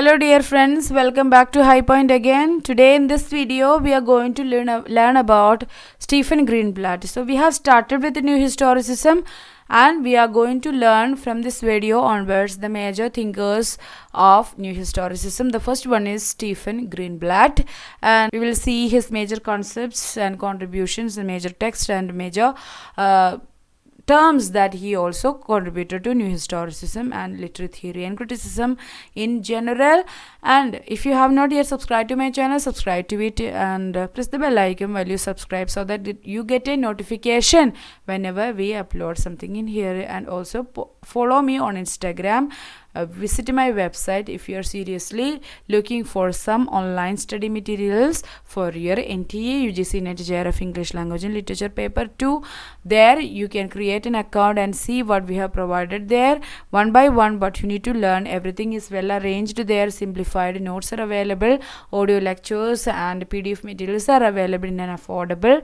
Hello dear friends, welcome back to High Point again. Today in this video we are going to learn about Stephen Greenblatt. So we have started with the New Historicism and we are going to learn from this video onwards the major thinkers of New Historicism. The first one is Stephen Greenblatt, and we will see his major concepts and contributions, the major text and major terms that he also contributed to New Historicism and literary theory and criticism in general. And if you have not yet subscribed to my channel, subscribe to it and press the bell icon while you subscribe so that you get a notification whenever we upload something in here. And also follow me on Instagram. Visit my website if you are seriously looking for some online study materials for your NTA, UGC, NET, JRF, English Language and Literature Paper 2. There you can create an account and see what we have provided there one by one. But you need to learn. Everything is well arranged there. Simplified notes are available. Audio lectures and PDF materials are available in an affordable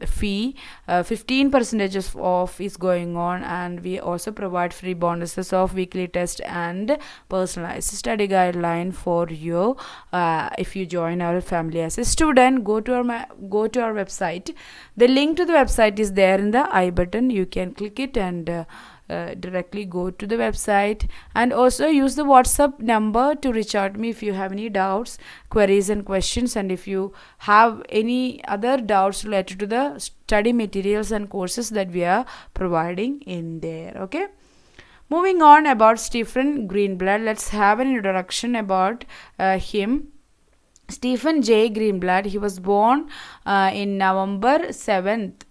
fee. 15% off is going on, and we also provide free bonuses of weekly test and personalized study guideline for you if you join our family as a student. Go to our website. The link to the website is there in the I button. You can click it and directly go to the website, and also use the WhatsApp number to reach out to me if you have any doubts, queries and questions, and if you have any other doubts related to the study materials and courses that we are providing in there. Okay, moving on about Stephen Greenblatt, let's have an introduction about him. Stephen J. Greenblatt, he was born in November 7th.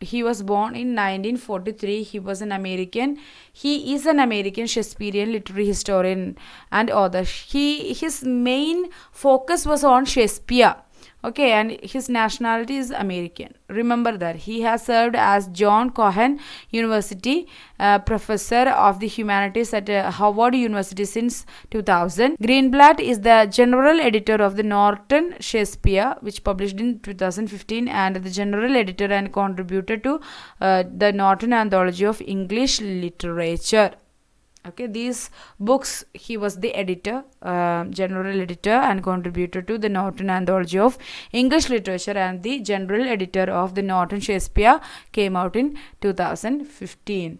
He was born in 1943. He was an American. He is an American Shakespearean literary historian and author. His main focus was on Shakespeare. Okay, and his nationality is American. Remember that. He has served as John Cohen University professor of the humanities at Howard University since 2000. Greenblatt is the general editor of the Norton Shakespeare, which published in 2015, and the general editor and contributor to the Norton Anthology of English Literature. Okay, these books, he was the editor, general editor and contributor to the Norton Anthology of English Literature, and the general editor of the Norton Shakespeare came out in 2015.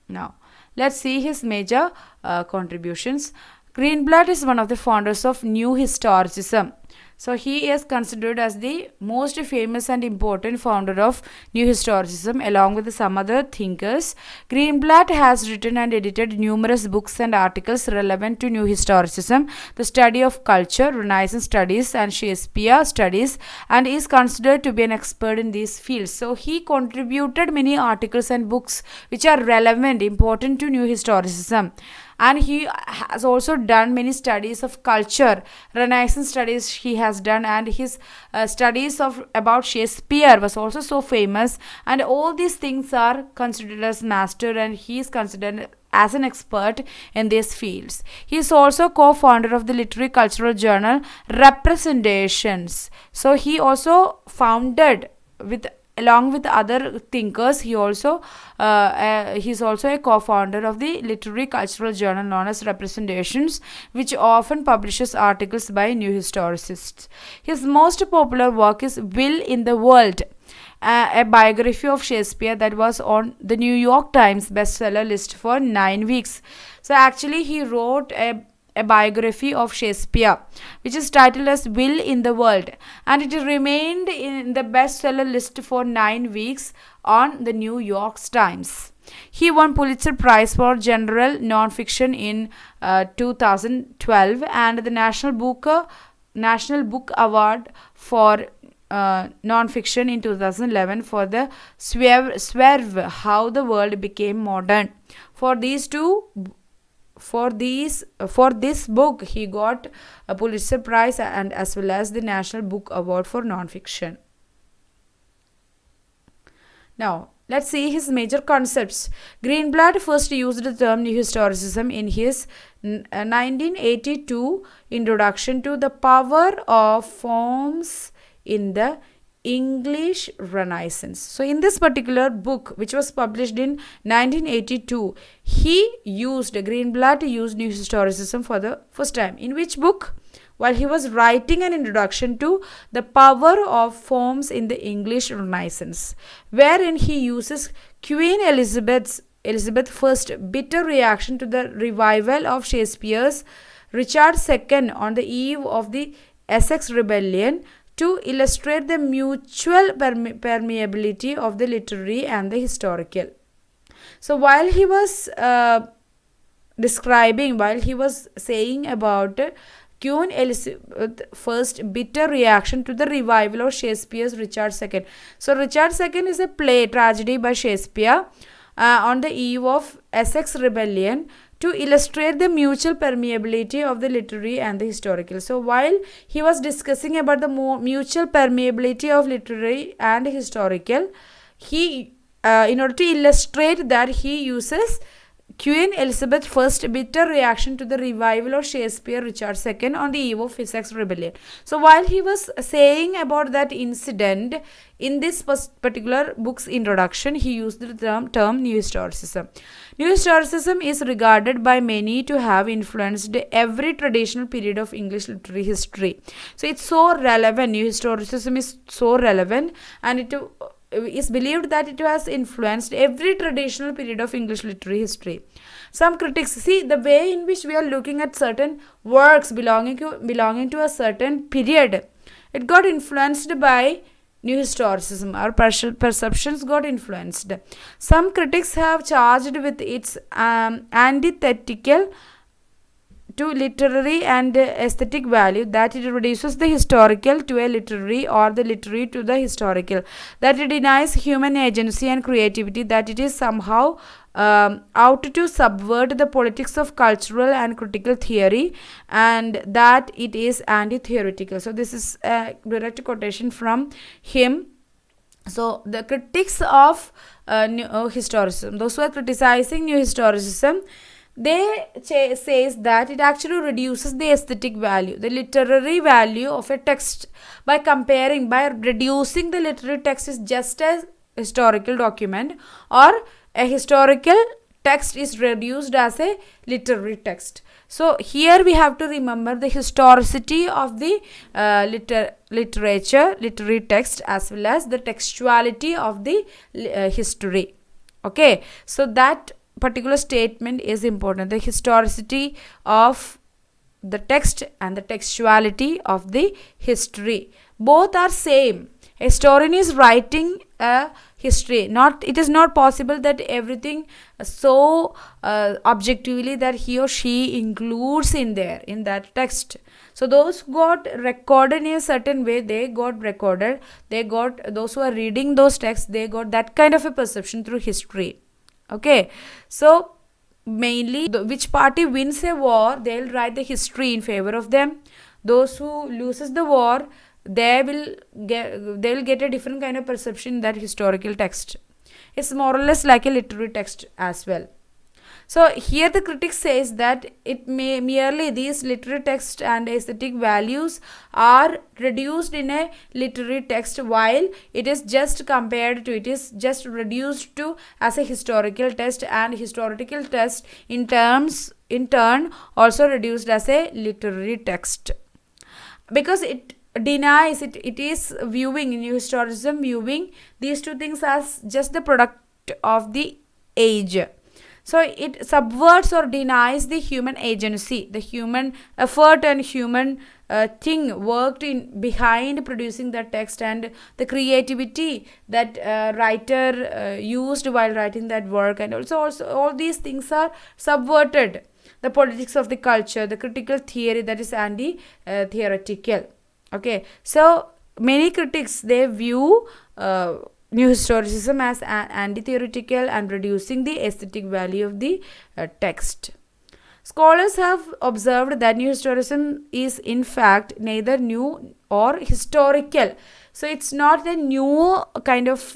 Now, let's see his major contributions. Greenblatt is one of the founders of New Historicism. So he is considered as the most famous and important founder of New Historicism, along with some other thinkers. Greenblatt has written and edited numerous books and articles relevant to New Historicism, the study of culture, Renaissance studies and Shakespeare studies, and is considered to be an expert in these fields. So he contributed many articles and books which are relevant, important to New Historicism. And he has also done many studies of culture, Renaissance studies he has done, and his studies about Shakespeare was also so famous. And all these things are considered as master, and he is considered as an expert in these fields. He is also co-founder of the literary cultural journal Representations. So he also founded along with other thinkers, he's also a co-founder of the literary cultural journal known as Representations, which often publishes articles by new historicists. His most popular work is Will in the World, a biography of Shakespeare that was on the New York Times bestseller list for 9 weeks. So actually he wrote a biography of Shakespeare, which is titled as Will in the World, and it remained in the bestseller list for 9 weeks on the New York Times. He won Pulitzer Prize for General Nonfiction in 2012 and the National Book Award for Nonfiction in 2011 for the Swerve, How the World Became Modern. For this book, he got a Pulitzer Prize and as well as the National Book Award for Nonfiction. Now, let's see his major concepts. Greenblatt first used the term New Historicism in his 1982 introduction to the power of forms in the English Renaissance. So in this particular book, which was published in 1982, Greenblatt used New Historicism for the first time. In which book? While he was writing an introduction to the power of forms in the English Renaissance, wherein he uses Queen Elizabeth I's bitter reaction to the revival of Shakespeare's Richard II on the eve of the Essex Rebellion to illustrate the mutual permeability of the literary and the historical. So while he was saying about Queen Elizabeth I's bitter reaction to the revival of Shakespeare's Richard II. So Richard II is a tragedy by Shakespeare on the eve of Essex Rebellion to illustrate the mutual permeability of the literary and the historical. So while he was discussing about the mutual permeability of literary and historical, he in order to illustrate that, he uses Queen Elizabeth I's bitter reaction to the revival of Shakespeare Richard II on the eve of Essex Rebellion. So while he was saying about that incident in this particular book's introduction, he used the term New Historicism. New Historicism is regarded by many to have influenced every traditional period of English literary history. So it's so relevant. New Historicism is so relevant, and it is believed that it has influenced every traditional period of English literary history. Some critics see the way in which we are looking at certain works belonging to a certain period. It got influenced by New Historicism. Our perceptions got influenced. Some critics have charged with its antithetical to literary and aesthetic value, that it reduces the historical to a literary or the literary to the historical, that it denies human agency and creativity, that it is somehow out to subvert the politics of cultural and critical theory, and that it is anti-theoretical. So this is a direct quotation from him. So the critics of New Historicism, those who are criticizing New Historicism, they says that it actually reduces the aesthetic value, the literary value of a text by reducing the literary text is just a historical document, or a historical text is reduced as a literary text. So here we have to remember the historicity of the literary text, as well as the textuality of the history. Okay, so that particular statement is important. The historicity of the text and the textuality of the history, both are same. A historian is writing a history. It is not possible that everything so objectively that he or she includes in that text. So those got recorded in a certain way, they got recorded. Those who are reading those texts, they got that kind of a perception through history. Okay, so mainly which party wins a war, they'll write the history in favor of them. Those who loses the war, they'll get a different kind of perception in that historical text. It's more or less like a literary text as well. So here the critic says that it may merely these literary text and aesthetic values are reduced in a literary text, while it is just reduced to as a historical text, and historical text in turn also reduced as a literary text, because it denies it is viewing in New Historicism, viewing these two things as just the product of the age. So it subverts or denies the human agency, the human effort and human thing worked in behind producing that text, and the creativity that writer used while writing that work, and also all these things are subverted. The politics of the culture, the critical theory, that is anti-theoretical. Okay, so many critics, they view New Historicism as anti-theoretical and reducing the aesthetic value of the text. Scholars have observed that New Historicism is in fact neither new or historical. So it's not a new kind of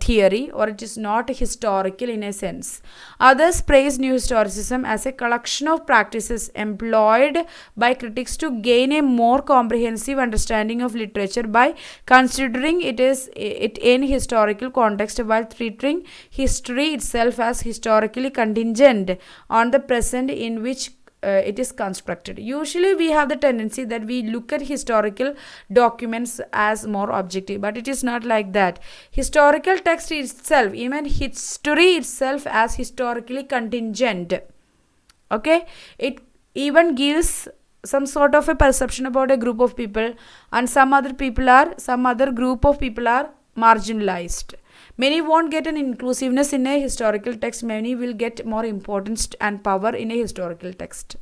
theory, or it is not historical in a sense. Others praise New Historicism as a collection of practices employed by critics to gain a more comprehensive understanding of literature by considering it in historical context, while treating history itself as historically contingent on the present in which it is constructed. Usually we have the tendency that we look at historical documents as more objective, but it is not like that. Historical text itself, even history itself, as historically contingent. Okay, it even gives some sort of a perception about a group of people, and some other group of people are marginalized. Many won't get an inclusiveness in a historical text. Many will get more importance and power in a historical text.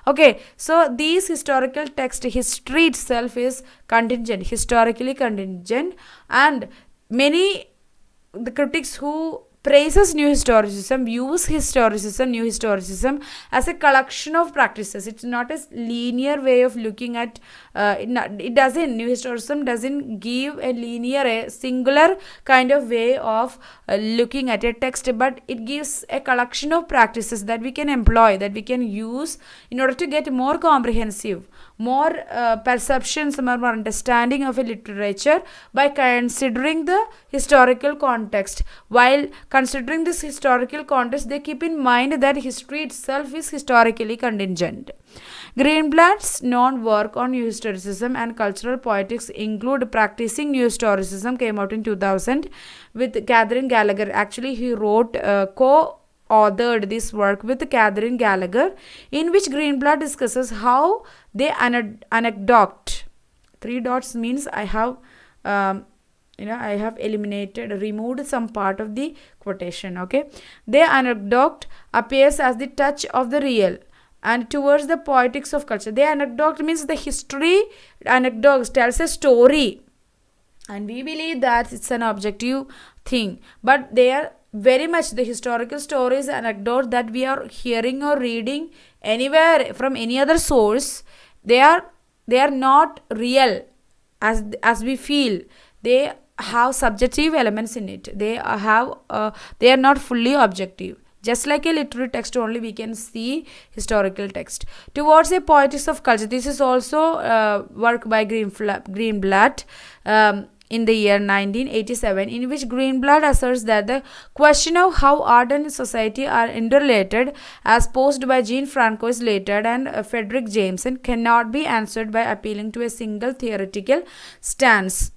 Okay, so these historical text, history itself is contingent, historically contingent, and many the critics who praises New Historicism views New Historicism as a collection of practices. It's not a linear way of looking at New Historicism doesn't give a linear, a singular kind of way of looking at a text, but it gives a collection of practices that we can employ, that we can use in order to get more comprehensive, more perceptions, more understanding of a literature by considering the historical context. While considering this historical context, they keep in mind that history itself is historically contingent. Greenblatt's known work on New Historicism and cultural poetics include Practicing New Historicism, came out in 2000 with Catherine Gallagher. Actually, he wrote co-authored this work with Catherine Gallagher, in which Greenblatt discusses how they anecdote. 3 dots means I have removed some part of the quotation. Okay, the anecdote appears as the touch of the real and towards the poetics of culture. The anecdote means the history. Anecdote tells a story, and we believe that it's an objective thing, but they are very much the historical stories, anecdote that we are hearing or reading anywhere from any other source. They are not real as we feel. They have subjective elements in it. They are not fully objective. Just like a literary text only, we can see historical text. Towards a poetics of culture. This is also work by Greenblatt in the year 1987, in which Greenblatt asserts that the question of how art and society are interrelated, as posed by Jean-Francois Lyotard and Frederick Jameson, cannot be answered by appealing to a single theoretical stance.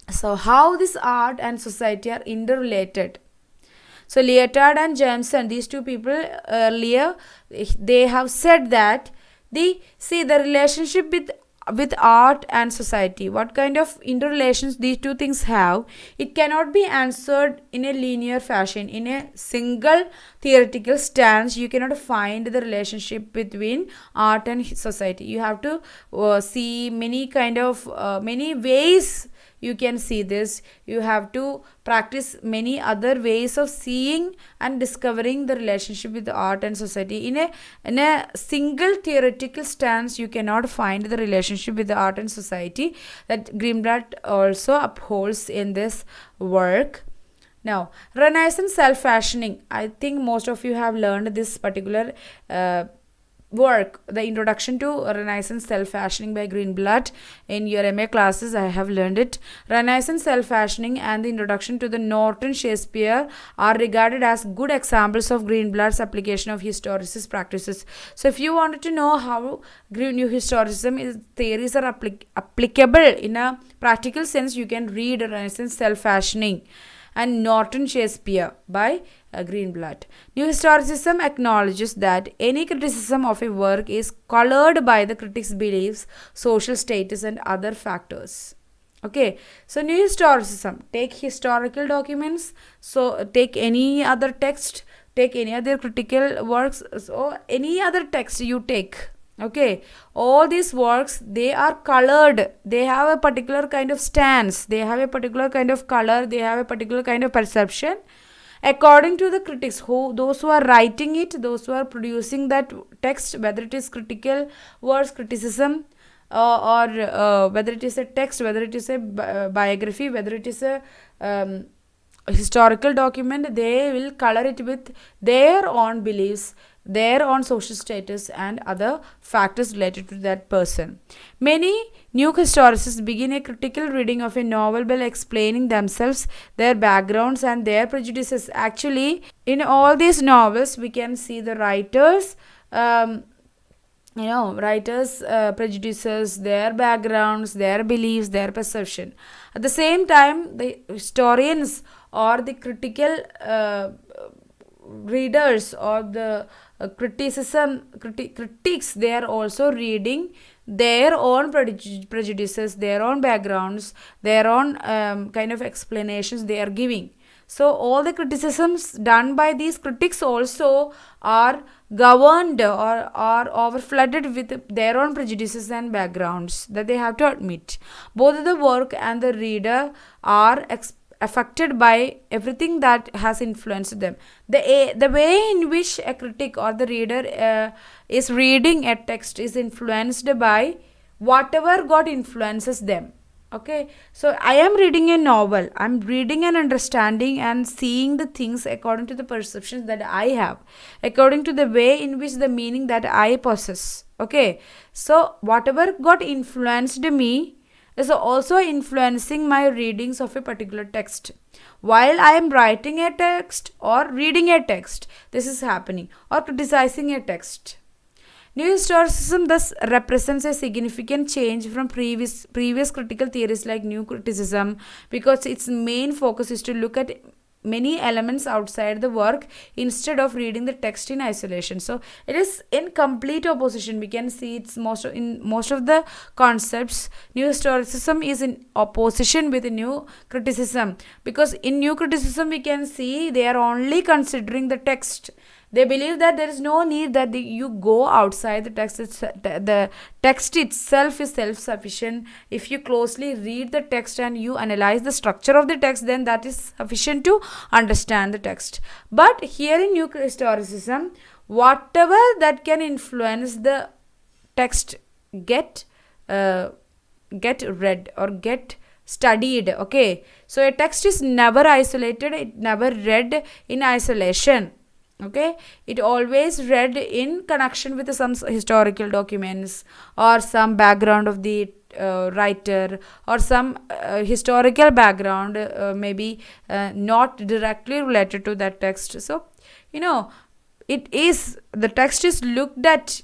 So how this art and society are interrelated? So Lyotard and Jameson, these two people earlier, they have said that the relationship with art and society, what kind of interrelations these two things have, it cannot be answered in a linear fashion. In a single theoretical stance, you cannot find the relationship between art and society. You have to see many ways you can see this. You have to practice many other ways of seeing and discovering the relationship with the art and society. In a single theoretical stance, you cannot find the relationship with the art and society, that Greenblatt also upholds in this work. Now, Renaissance self-fashioning. I think most of you have learned this particular work, the introduction to Renaissance self-fashioning by Greenblatt in your MA classes. I have learned it. Renaissance self-fashioning and the introduction to the Norton Shakespeare are regarded as good examples of Greenblatt's application of historicist practices. So if you wanted to know how New Historicism theories are applicable in a practical sense, you can read Renaissance self-fashioning and Norton Shakespeare by Greenblatt. New Historicism acknowledges that any criticism of a work is colored by the critic's beliefs, social status, and other factors. Okay, so New Historicism, take historical documents, so take any other text, take any other critical works, so any other text you take. Okay, all these works, they are colored. They have a particular kind of stance. They have a particular kind of color. They have a particular kind of perception. According to the critics, those who are writing it, those who are producing that text, whether it is critical works, criticism, or whether it is a text, whether it is a biography, whether it is a historical document, they will color it with their own beliefs, their own social status, and other factors related to that person. Many new historians begin a critical reading of a novel by explaining themselves, their backgrounds, and their prejudices. Actually, in all these novels, we can see the writers. Writers prejudices, their backgrounds, their beliefs, their perception. At the same time, the historians or the critical readers or the critics, they are also reading their own prejudices, their own backgrounds, their own kind of explanations they are giving. So all the criticisms done by these critics also are governed or are overflooded with their own prejudices and backgrounds that they have to admit. Both the work and the reader are affected by everything that has influenced them. The way in which a critic or the reader is reading a text is influenced by whatever got influences them. Okay, so I am reading a novel, I'm reading and understanding and seeing the things according to the perceptions that I have, according to the way in which the meaning that I possess. Okay, so whatever got influenced me is also influencing my readings of a particular text. While I am writing a text or reading a text, this is happening, or criticizing a text. New Historicism thus represents a significant change from previous critical theories like New Criticism, because its main focus is to look at many elements outside the work instead of reading the text in isolation. So it is in complete opposition. We can see it's most of the concepts, New Historicism is in opposition with New Criticism, because in New Criticism we can see they are only considering the text. They believe that there is no need that you go outside the text. The text itself is self-sufficient. If you closely read the text and you analyze the structure of the text, then that is sufficient to understand the text. But here in New Historicism, whatever that can influence the text get read or get studied. Okay, so a text is never isolated, it never read in isolation. Okay, it always read in connection with some historical documents or some background of the writer, or some historical background, maybe not directly related to that text. So the text is looked at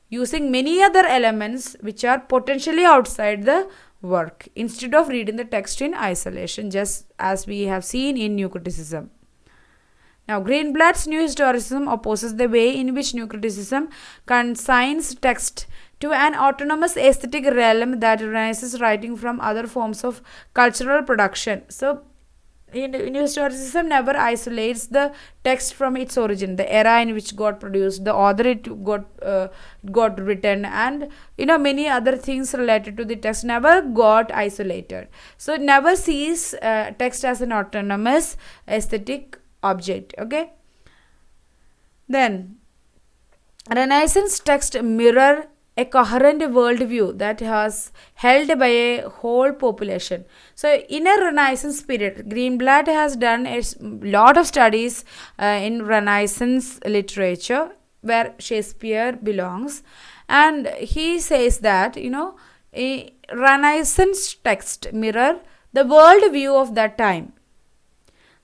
using many other elements which are potentially outside the work, instead of reading the text in isolation, just as we have seen in New Criticism. Now, Greenblatt's New Historicism opposes the way in which New Criticism consigns text to an autonomous aesthetic realm that recognizes writing from other forms of cultural production. So, New Historicism never isolates the text from its origin, the era in which got produced, the author it got written, and many other things related to the text never got isolated. So, it never sees text as an autonomous aesthetic object. Okay, then Renaissance text mirror a coherent worldview that has held by a whole population. So in a Renaissance period, Greenblatt has done a lot of studies in Renaissance literature, where Shakespeare belongs, and he says that a Renaissance text mirror the worldview of that time.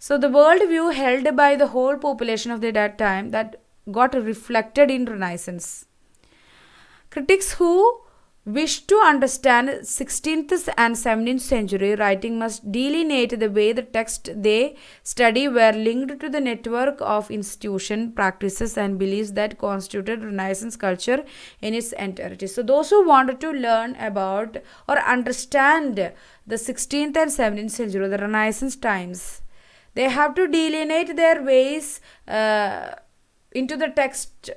So the worldview held by the whole population of that time that got reflected in Renaissance. Critics who wish to understand 16th and 17th century writing must delineate the way the text they study were linked to the network of institutions, practices, and beliefs that constituted Renaissance culture in its entirety. So those who wanted to learn about or understand the 16th and 17th century, the Renaissance times, they have to delineate their ways into the text,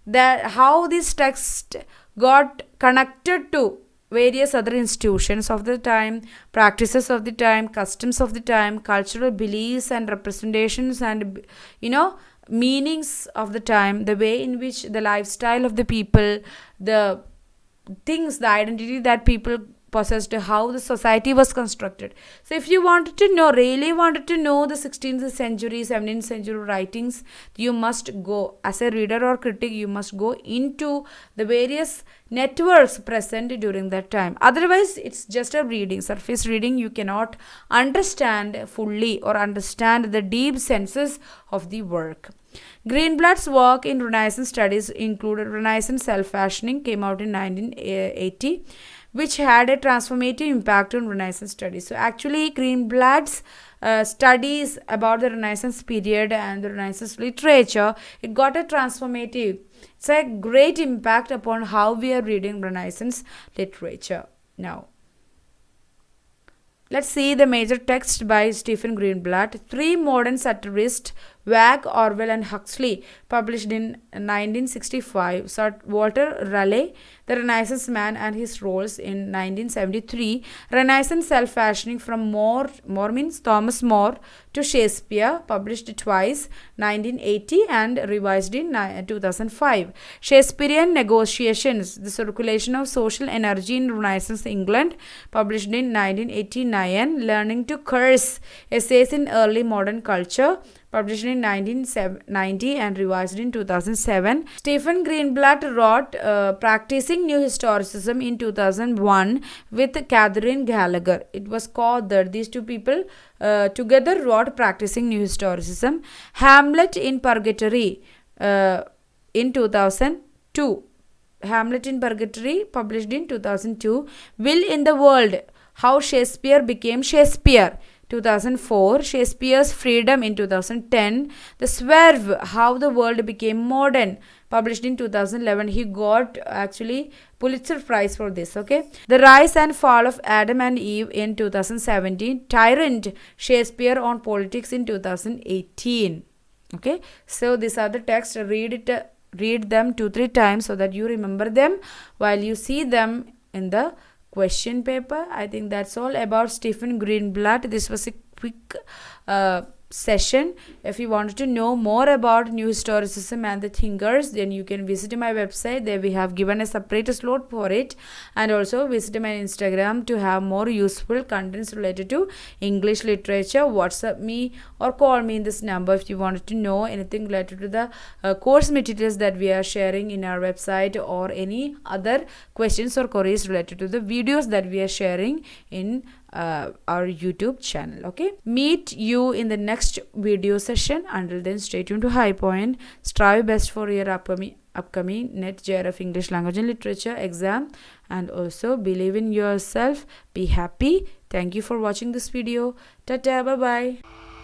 that how this text got connected to various other institutions of the time, practices of the time, customs of the time, cultural beliefs and representations, and meanings of the time, the way in which the lifestyle of the people, the things, the identity that people possessed, how the society was constructed. So if you wanted to know, really wanted to know the 16th century, 17th century writings, you must go, as a reader or critic, you must go into the various networks present during that time. Otherwise, it's just a reading, surface reading. You cannot understand fully or understand the deep senses of the work. Greenblatt's work in Renaissance studies included Renaissance Self-Fashioning, came out in 1980, which had a transformative impact on Renaissance studies. So actually, Greenblatt's studies about the Renaissance period and the Renaissance literature, it got a transformative, it's a great impact upon how we are reading Renaissance literature. Now, let's see the major text by Stephen Greenblatt. Three modern satirists, Wag, Orwell and Huxley, published in 1965. Sir Walter Raleigh, The Renaissance Man and His Roles, in 1973. Renaissance Self-Fashioning, from More means Thomas More to Shakespeare, published twice, 1980 and revised in 2005. Shakespearean Negotiations, The Circulation of Social Energy in Renaissance England, published in 1989. Learning to Curse, Essays in Early Modern Culture, published in 1990 and revised in 2007. Stephen Greenblatt wrote Practicing New Historicism in 2001 with Catherine Gallagher. It was co-authored. These two people together wrote Practicing New Historicism. Hamlet in Purgatory in 2002. Hamlet in Purgatory, published in 2002. Will in the World, How Shakespeare Became Shakespeare, 2004. Shakespeare's Freedom in 2010. The Swerve, How the World Became Modern, published in 2011. He got actually Pulitzer Prize for this. Okay. The Rise and Fall of Adam and Eve in 2017. Tyrant, Shakespeare on Politics, in 2018. Okay. So these are the texts. Read them 2-3 times so that you remember them while you see them in the question paper. I think that's all about Stephen Greenblatt. This was a quick session. If you wanted to know more about New Historicism and the thinkers, then you can visit my website. There we have given a separate slot for it, and also visit my Instagram to have more useful contents related to English literature. WhatsApp me or call me in this number if you wanted to know anything related to the course materials that we are sharing in our website, or any other questions or queries related to the videos that we are sharing in our YouTube channel. Okay, meet you in the next video session. Until then, stay tuned to High Point. Strive best for your upcoming NET JRF English Language and Literature exam, and also believe in yourself. Be happy. Thank you for watching this video. Tata, bye bye.